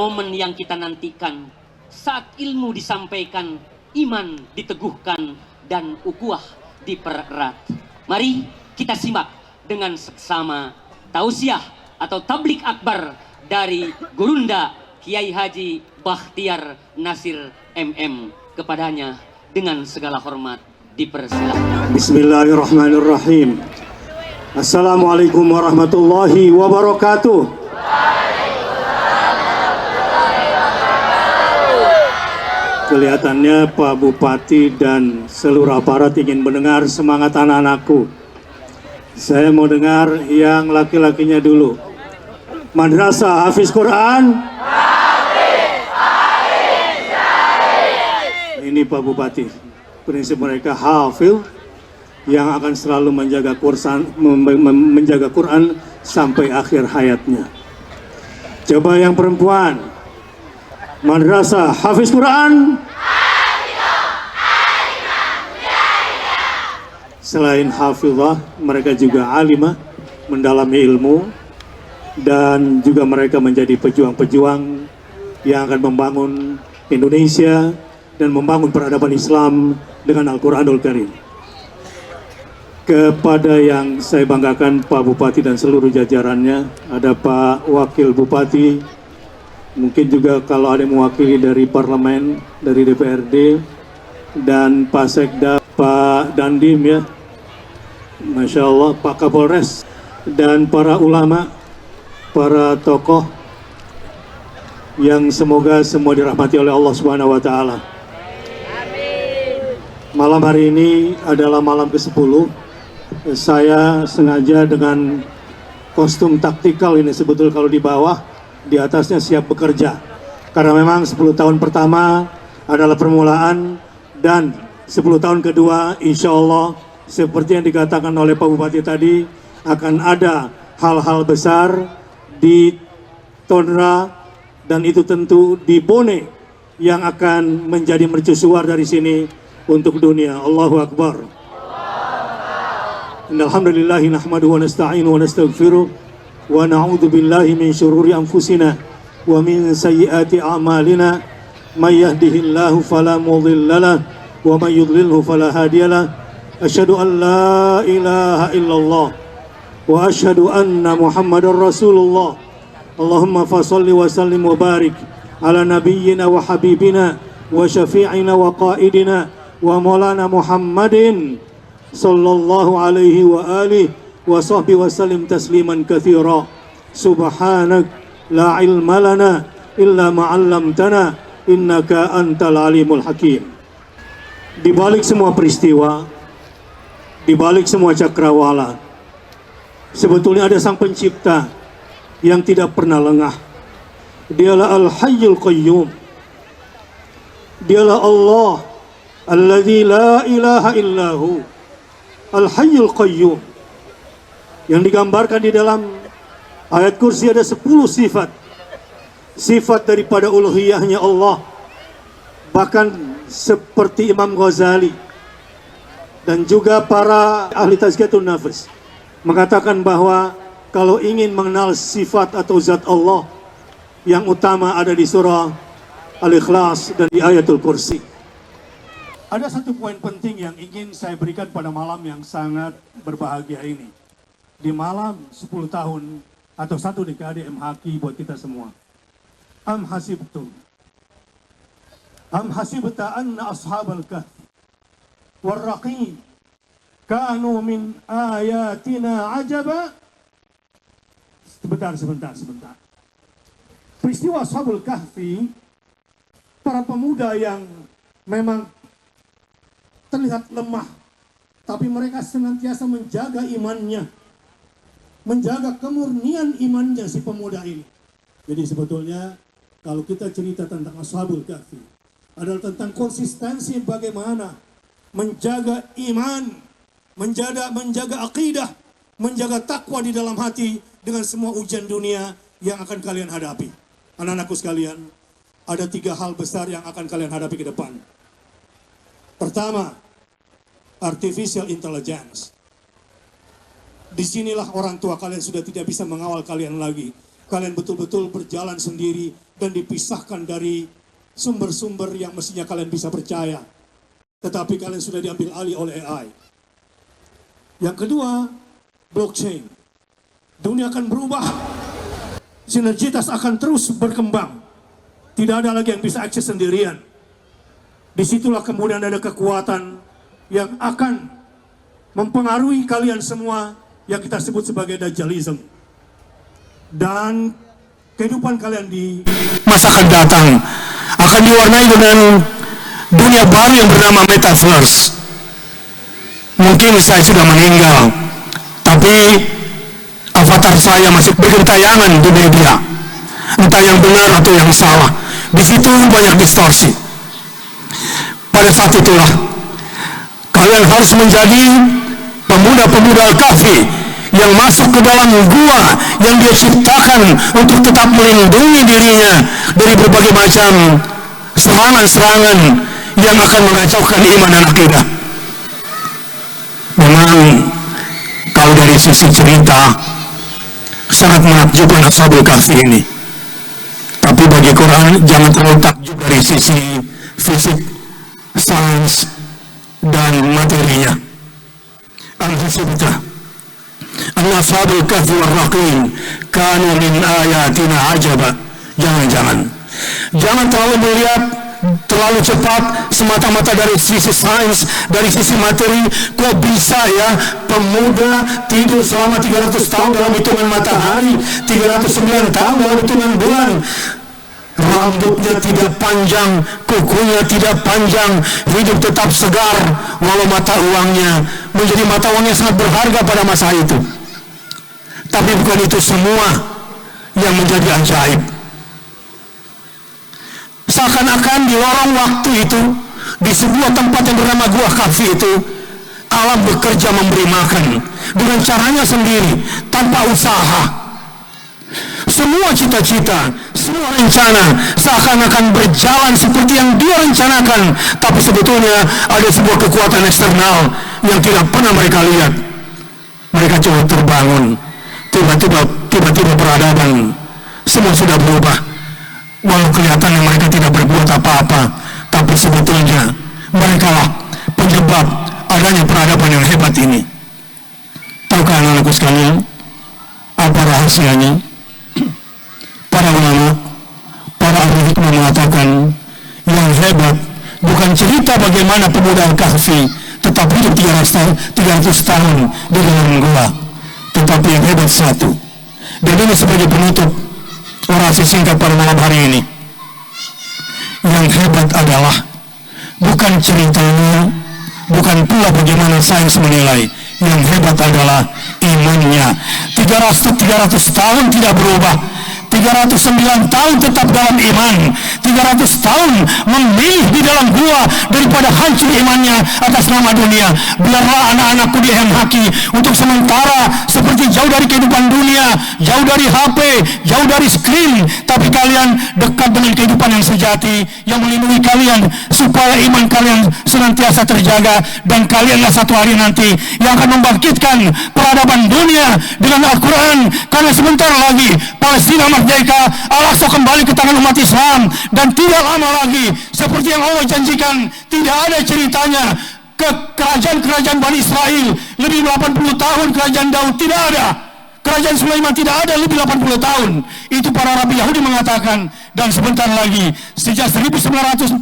momen yang kita nantikan saat ilmu disampaikan, iman diteguhkan, dan ukhuwah dipererat. Mari kita simak dengan seksama tausiah atau tablik akbar dari Gurunda Kiai Haji Bakhtiar Nasir MM. Kepadanya dengan segala hormat dipersilahkan. Bismillahirrahmanirrahim. Assalamualaikum warahmatullahi wabarakatuh. Kelihatannya Pak Bupati dan seluruh aparat ingin mendengar semangat anak-anakku. Saya mau dengar yang laki-lakinya dulu. Madrasah Hafiz Quran. Ini Pak Bupati. Prinsip mereka hafil yang akan selalu menjaga Quran sampai akhir hayatnya. Coba yang perempuan. Madrasah Hafiz Quran. Selain hafizah, mereka juga alimah, mendalami ilmu, dan juga mereka menjadi pejuang-pejuang yang akan membangun Indonesia dan membangun peradaban Islam dengan Al-Quranul Karim. Kepada yang saya banggakan Pak Bupati dan seluruh jajarannya, ada Pak Wakil Bupati, mungkin juga kalau ada yang mewakili dari Parlemen, dari DPRD, dan Pak Sekda, Pak Dandim ya, Masya Allah, Pak Kapolres, dan para ulama, para tokoh, yang semoga semua dirahmati oleh Allah Subhanahu wa Ta'ala. Malam hari ini adalah malam ke-10. Saya sengaja dengan kostum taktikal ini, sebetulnya kalau di bawah, di atasnya siap bekerja. Karena memang 10 tahun pertama adalah permulaan, dan 10 tahun kedua insya Allah seperti yang dikatakan oleh Pak Bupati tadi, akan ada hal-hal besar di Tondra, dan itu tentu di Bone yang akan menjadi mercusuar dari sini untuk dunia. Allahu Akbar. Alhamdulillahi nahmaduhu wa nasta'inu wa nastaghfiruh wa na'udzu billahi min syururi anfusina wa min sayyiati a'malina may yahdihillahu fala mudilla lahu wa may yudlilhu fala hadiyalah. Asyhadu an la ilaha illallah wa asyhadu anna Muhammadar Rasulullah. Allahumma fashalli wa sallim wa barik ala nabiyyina wa habibina wa syafi'ina wa qaidina wa maulana Muhammadin sallallahu alaihi wa alihi wa sahbihi wa sallim tasliman katsira. Subhanak la ilma lana illa ma 'allamtana innaka antal alimul hakim. Di balik semua peristiwa, di balik semua cakrawala, sebetulnya ada sang pencipta yang tidak pernah lengah. Dialah Al-Hayyul Qayyum. Dialah Allah alladzi la ilaha illahu. Al-Hayyul Qayyum. Yang digambarkan di dalam ayat kursi ada 10 sifat. Sifat daripada uluhiyahnya Allah. Bahkan seperti Imam Ghazali dan juga para ahli tazkiyatun nafs mengatakan bahwa kalau ingin mengenal sifat atau zat Allah, yang utama ada di surah Al-Ikhlas dan di ayatul kursi. Ada satu poin penting yang ingin saya berikan pada malam yang sangat berbahagia ini. Di malam 10 tahun atau 1 dekade MHQ buat kita semua. Am hasibta anna ashabal kahf warraqim kanu min ayatina ajaba. Sebentar. Peristiwa Ashabul Kahfi, para pemuda yang memang terlihat lemah, tapi mereka senantiasa menjaga imannya, menjaga kemurnian imannya si pemuda ini. Jadi sebetulnya kalau kita cerita tentang Ashabul Kahfi adalah tentang konsistensi bagaimana menjaga iman, menjaga akidah, menjaga takwa di dalam hati dengan semua ujian dunia yang akan kalian hadapi. Anak-anakku sekalian, ada 3 hal besar yang akan kalian hadapi ke depan. Pertama, artificial intelligence. Disinilah orang tua kalian sudah tidak bisa mengawal kalian lagi. kalian betul-betul berjalan sendiri dan dipisahkan dari sumber-sumber yang mestinya kalian bisa percaya. Tetapi kalian sudah diambil alih oleh AI. Yang kedua, blockchain. Dunia akan berubah. Sinergitas akan terus berkembang. Tidak ada lagi yang bisa akses sendirian. Disitulah kemudian ada kekuatan yang akan mempengaruhi kalian semua yang kita sebut sebagai Dajjalism. Dan kehidupan kalian di masa akan datang akan diwarnai dengan dunia baru yang bernama Metaverse. Mungkin saya sudah meninggal, tapi avatar saya masih bergentayangan di media. Entah yang benar atau yang salah. Di situ banyak distorsi. Pada saat itulah kalian harus menjadi pemuda-pemuda kahfi yang masuk ke dalam gua yang dia ciptakan untuk tetap melindungi dirinya dari berbagai macam serangan-serangan yang akan mengacaukan iman dan akidah. Memang kalau dari sisi cerita sangat menakjubkan Ashabul Kahfi ini. Tapi bagi Quran jangan terlalu takjub dari sisi fisik, sains, dan materinya. Al-Hasibta anna Ashabul Kahfi war-Raqim kanu min ayatina ajaba. Jangan terlalu melihat terlalu cepat semata-mata dari sisi sains, dari sisi materi. Kok bisa ya pemuda tidur selama 300 tahun dalam hitungan matahari, 309 tahun dalam hitungan bulan, rambutnya tidak panjang, kukunya tidak panjang, hidup tetap segar, walau mata uangnya menjadi mata uang yang sangat berharga pada masa itu. Tapi bukan itu semua yang menjadi ajaib. Seakan-akan di lorong waktu itu, di sebuah tempat yang bernama Gua Kahfi itu, alam bekerja memberi makan dengan caranya sendiri, tanpa usaha. Semua cita-cita, semua rencana seakan-akan berjalan seperti yang dia rencanakan, tapi sebetulnya ada sebuah kekuatan eksternal yang tidak pernah mereka lihat. Mereka coba terbangun, tiba-tiba peradaban semua sudah berubah. Walau kelihatannya mereka tidak berbuat apa-apa, tapi sebetulnya mereka lah penyebab adanya peradaban yang hebat ini. Tahukah anak-anakku sekalian apa rahasianya? Para ulama, para ahli hikmah mengatakan yang hebat bukan cerita bagaimana pemuda Kahfi tetap hidup 300 tahun di dalam gua, tetapi yang hebat satu. Dan ini sebagai penutup orasi singkat pada malam hari ini. Yang hebat adalah bukan ceritanya, bukan pula bagaimana sains menilai. Yang hebat adalah imannya. 300 tahun tidak berubah, 309 tahun tetap dalam iman, 300 tahun memilih di dalam gua daripada hancur imannya atas nama dunia. Biarlah anak-anakku di MHQ untuk sementara seperti jauh dari kehidupan dunia, jauh dari HP, jauh dari screen, tapi kalian dekat dengan kehidupan yang sejati yang melindungi kalian supaya iman kalian senantiasa terjaga. Dan kalianlah satu hari nanti yang akan membangkitkan peradaban dunia dengan Al-Quran, karena sebentar lagi Palestina merdeka, Al-Aqsa kembali ke tangan umat Islam, dan tidak lama lagi seperti yang Allah janjikan. Tidak ada ceritanya ke kerajaan-kerajaan Bani Israel lebih 80 tahun, kerajaan Daud tidak ada, kerajaan Sulaiman tidak ada lebih 80 tahun. Itu para Rabi Yahudi mengatakan. Dan sebentar lagi sejak 1948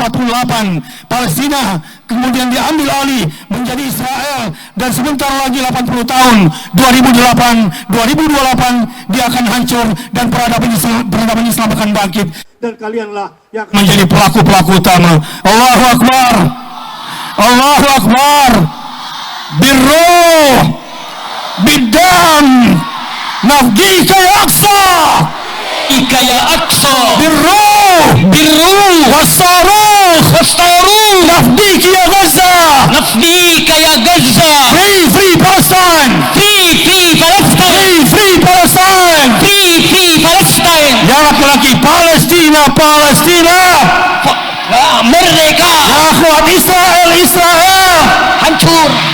Palestina kemudian diambil alih menjadi Israel, dan sebentar lagi 80 tahun 2028 dia akan hancur dan peradaban Islam akan bangkit, dan kalianlah yang menjadi pelaku-pelaku utama. Allahu Akbar, Allahu Akbar. Birruh bidam nafdika ya Aqsa, Ika ya Aqsa, birruh wassaruh nafdika ya Gaza, free Palestine, free Palestine, free Palestine, free Palestine. ya laki-laki Palestina Merdeka. ya akhwat Israel hancurkan.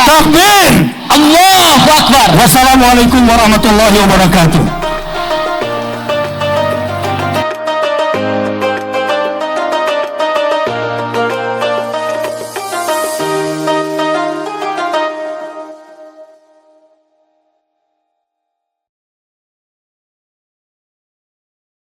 takbir. Allahu Akbar. Wassalamualaikum warahmatullahi wabarakatuh.